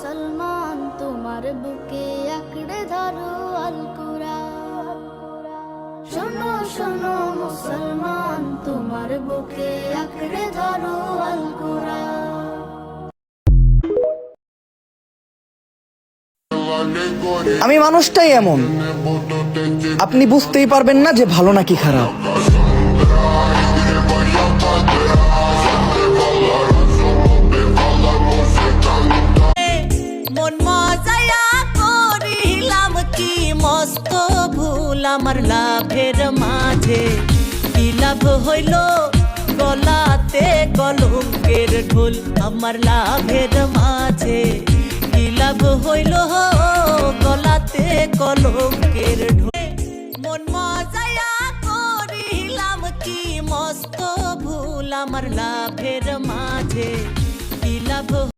মুসলমান তোমার বুকে আঁকড়ে ধরো আল কুরআন। শোনো শোনো মুসলমান তোমার বুকে আঁকড়ে ধরো আল কুরআন। আমি মানুষটাই এমন, আপনি বুঝতেই পারবেন না যে ভালো নাকি খারাপ। মন মজায়া করিলাম কি মস্ত ভুল আমার লাভের মাঝে, কি লাভ হইল গলাতে কলঙ্কের ঢোল আমার লাভের মাঝে, কি লাভ হইল গলাতে কলঙ্কের ঢোল। মন মজায়া করিলাম কি মস্ত ভুল আমার লাভের মাঝে, কি লাভ